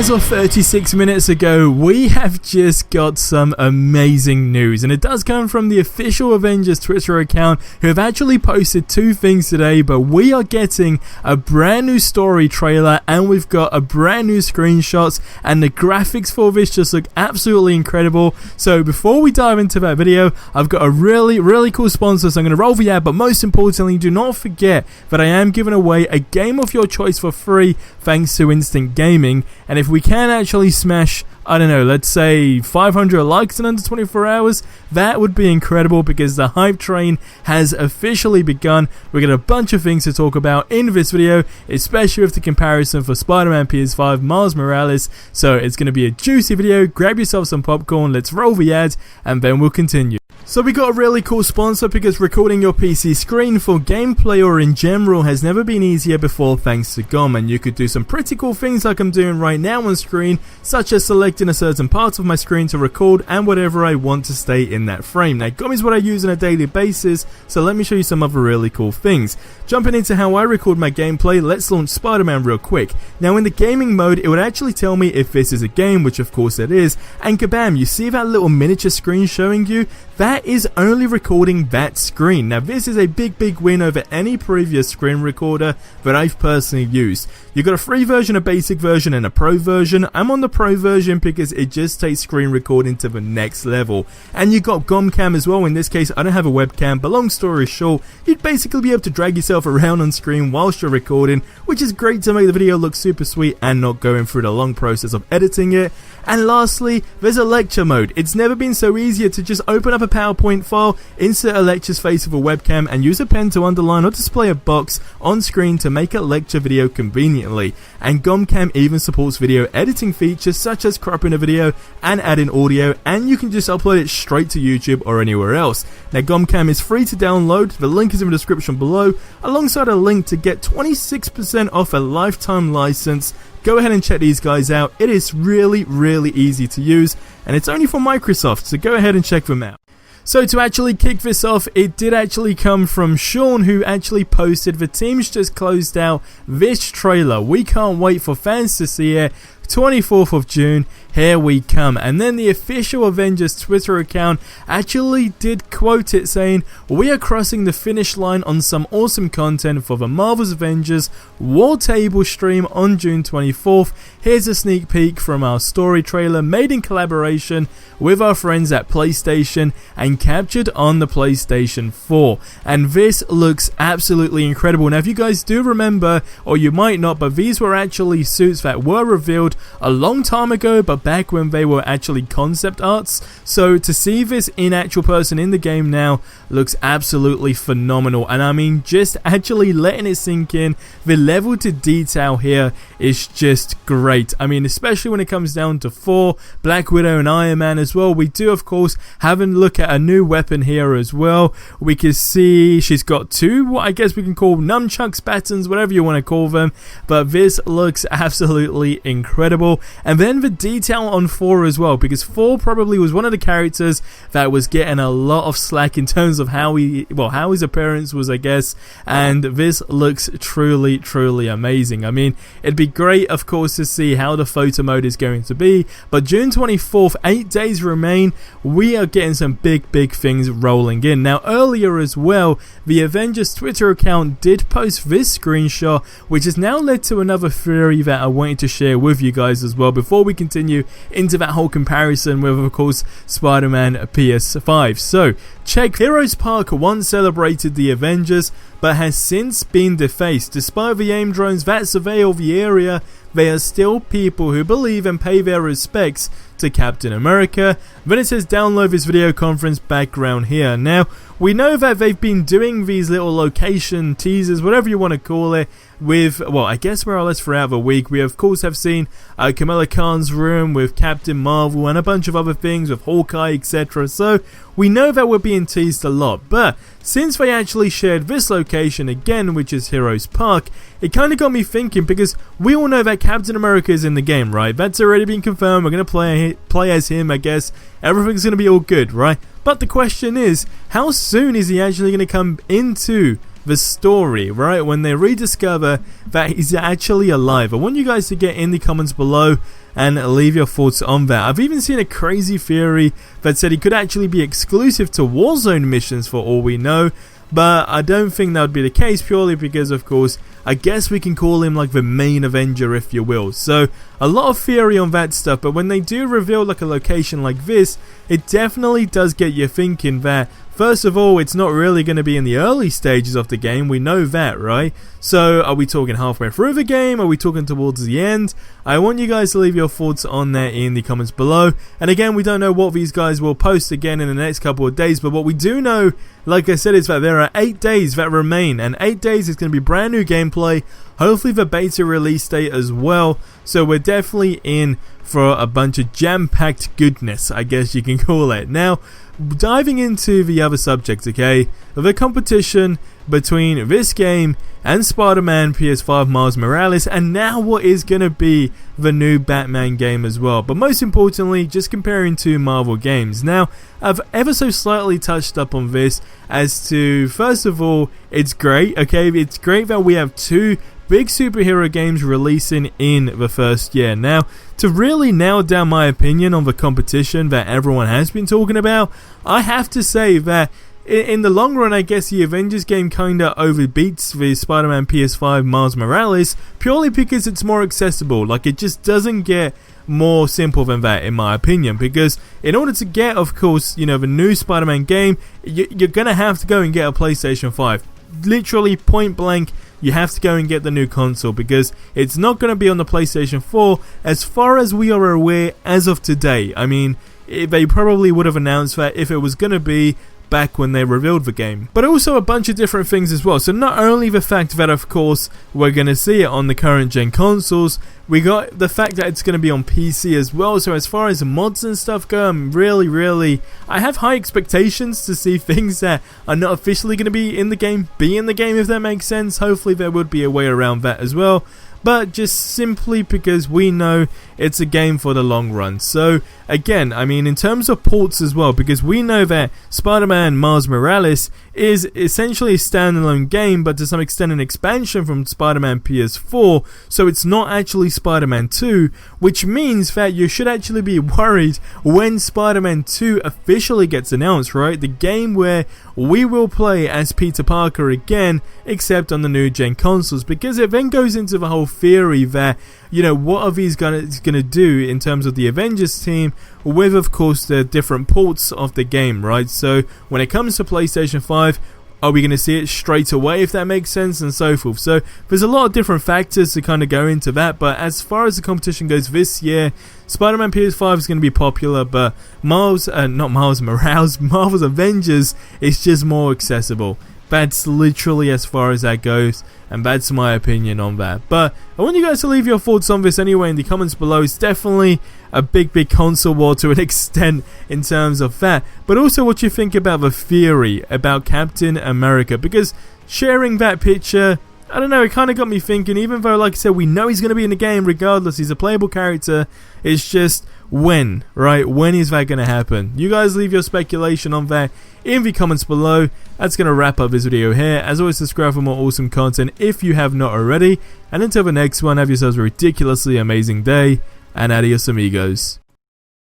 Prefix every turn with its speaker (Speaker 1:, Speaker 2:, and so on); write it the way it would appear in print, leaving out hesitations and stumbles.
Speaker 1: as of 36 minutes ago, we have just got some amazing news, and it does come from the official Avengers Twitter account, who have actually posted two things today. But we are getting a brand new story trailer, and we've got a brand new screenshots, and the graphics for this just look absolutely incredible. So before we dive into that video, I've got a really cool sponsor, so I'm going to roll the ad. But most importantly, do not forget that I am giving away a game of your choice for free thanks to Instant Gaming. And if we can actually smash, I don't know, let's say 500 likes in under 24 hours, that would be incredible, because the hype train has officially begun. We got a bunch of things to talk about in this video, especially with the comparison for Spider-Man PS5 Miles Morales. So it's going to be a juicy video. Grab yourself some popcorn, let's roll the ads, and then we'll continue. So we got a really cool sponsor, because recording your PC screen for gameplay or in general has never been easier before thanks to GOM, and you could do some pretty cool things like I'm doing right now on screen, such as selecting a certain part of my screen to record and whatever I want to stay in that frame. Now GOM is what I use on a daily basis, so let me show you some other really cool things. Jumping into how I record my gameplay, let's launch Spider-Man real quick. Now in the gaming mode, it would actually tell me if this is a game, which of course it is, and kabam, you see that little miniature screen showing you? That is only recording that screen. Now this is a big win over any previous screen recorder that I've personally used. You've got a free version, a basic version, and a pro version. I'm on the pro version because it just takes screen recording to the next level. And you got GOM cam as well. In this case, I don't have a webcam, but long story short, you'd basically be able to drag yourself around on screen whilst you're recording, which is great to make the video look super sweet and not going through the long process of editing it. And lastly, there's a lecture mode. It's never been so easier to just open up a PowerPoint file, insert a lecture's face with a webcam, and use a pen to underline or display a box on screen to make a lecture video conveniently. And GOMcam even supports video editing features such as cropping a video and adding audio, and you can just upload it straight to YouTube or anywhere else. Now GOMcam is free to download, the link is in the description below, alongside a link to get 26% off a lifetime license. Go ahead and check these guys out. It is really easy to use, and it's only from Microsoft, so go ahead and check them out. So to actually kick this off, it did actually come from Sean, who actually posted, the team's just closed out this trailer. We can't wait for fans to see it. 24th of June, here we come. And then the official Avengers Twitter account actually did quote it, saying, "We are crossing the finish line on some awesome content for the Marvel's Avengers War Table stream on June 24th. Here's a sneak peek from our story trailer made in collaboration with our friends at PlayStation and captured on the PlayStation 4. And this looks absolutely incredible." Now if you guys do remember, or you might not, but these were actually suits that were revealed a long time ago, but back when they were actually concept arts. So to see this in actual person in the game now looks absolutely phenomenal. And I mean, just actually letting it sink in, the level to detail here is just great. I mean, especially when it comes down to Thor, Black Widow, and Iron Man as well. We do of course have a look at a new weapon here as well. We can see she's got two, what I guess we can call nunchucks, batons, whatever you want to call them, but this looks absolutely incredible. And then the detail on Thor as well, because Thor probably was one of the characters that was getting a lot of slack in terms of how his appearance was, I guess, and this looks truly amazing. I mean, it'd be great of course to see how the photo mode is going to be, but June 24th, 8 days remain, we are getting some big things rolling in. Now earlier as well, the Avengers Twitter account did post this screenshot, which has now led to another theory that I wanted to share with you guys as well before we continue into that whole comparison with of course Spider-Man PS5. So check, Heroes Park once celebrated the Avengers but has since been defaced. Despite the AIM drones that surveil the area, there are still people who believe and pay their respects to Captain America. Then it says download this video conference background here. Now we know that they've been doing these little location teasers, whatever you want to call it, with, well, I guess more or less throughout the week. We of course have seen Kamala Khan's room with Captain Marvel and a bunch of other things with Hawkeye, etc. So we know that we're being teased a lot, but since they actually shared this location again, which is Heroes Park, it kind of got me thinking, because we all know that Captain America is in the game, right? That's already been confirmed. We're going to play as him, I guess. Everything's going to be all good, right? But the question is, how soon is he actually going to come into the story, right? When they rediscover that he's actually alive. I want you guys to get in the comments below and leave your thoughts on that. I've even seen a crazy theory that said he could actually be exclusive to Warzone missions for all we know, but I don't think that would be the case, purely because, of course, I guess we can call him like the main Avenger, if you will. So a lot of theory on that stuff, but when they do reveal like a location like this, it definitely does get you thinking that, first of all, it's not really going to be in the early stages of the game. We know that, right? So are we talking halfway through the game? Are we talking towards the end? I want you guys to leave your thoughts on that in the comments below. And again, we don't know what these guys will post again in the next couple of days, but what we do know, like I said, is that there are 8 days that remain, and 8 days is going to be brand new gameplay, hopefully the beta release date as well. So we're definitely in for a bunch of jam-packed goodness, I guess you can call it. Now, diving into the other subject, okay, the competition between this game and Spider-Man PS5 Miles Morales, and now what is going to be the new Batman game as well. But most importantly, just comparing two Marvel games. Now, I've ever so slightly touched up on this as to, first of all, it's great, okay, it's great that we have two big superhero games releasing in the first year. Now, to really nail down my opinion on the competition that everyone has been talking about, I have to say that in the long run, I guess the Avengers game kinda overbeats the Spider-Man PS5 Miles Morales, purely because it's more accessible. Like, it just doesn't get more simple than that, in my opinion, because in order to get, of course, you know, the new Spider-Man game, you're gonna have to go and get a PlayStation 5. Literally point blank, you have to go and get the new console, because it's not going to be on the PlayStation 4 as far as we are aware as of today. I mean, they probably would have announced that if it was going to be back when they revealed the game. But also a bunch of different things as well. So not only the fact that, of course, we're going to see it on the current gen consoles, we got the fact that it's going to be on PC as well. So as far as mods and stuff go, I'm really, I have high expectations to see things that are not officially going to be in the game, if that makes sense. Hopefully there would be a way around that as well. But just simply because we know it's a game for the long run. So again, I mean, in terms of ports as well, because we know that Spider-Man Miles Morales is essentially a standalone game, but to some extent an expansion from Spider-Man PS4, so it's not actually Spider-Man 2, which means that you should actually be worried when Spider-Man 2 officially gets announced, right? The game where we will play as Peter Parker again, except on the new gen consoles, because it then goes into the whole theory that, you know, what are these guys gonna do in terms of the Avengers team with, of course, the different ports of the game, right? So when it comes to PlayStation 5, are we going to see it straight away, if that makes sense, and so forth? So there's a lot of different factors to kind of go into that, but as far as the competition goes this year, Spider-Man PS5 is going to be popular, but Marvel's Avengers is just more accessible. That's literally as far as that goes, and that's my opinion on that. But I want you guys to leave your thoughts on this anyway in the comments below. It's definitely a big console war to an extent in terms of that, but also what you think about the theory about Captain America, because sharing that picture, I don't know, it kind of got me thinking, even though, like I said, we know he's going to be in the game regardless, he's a playable character, it's just when, right? When is that going to happen? You guys leave your speculation on that in the comments below. That's going to wrap up this video here. As always, subscribe for more awesome content if you have not already, and until the next one, have yourselves a ridiculously amazing day, and adios amigos.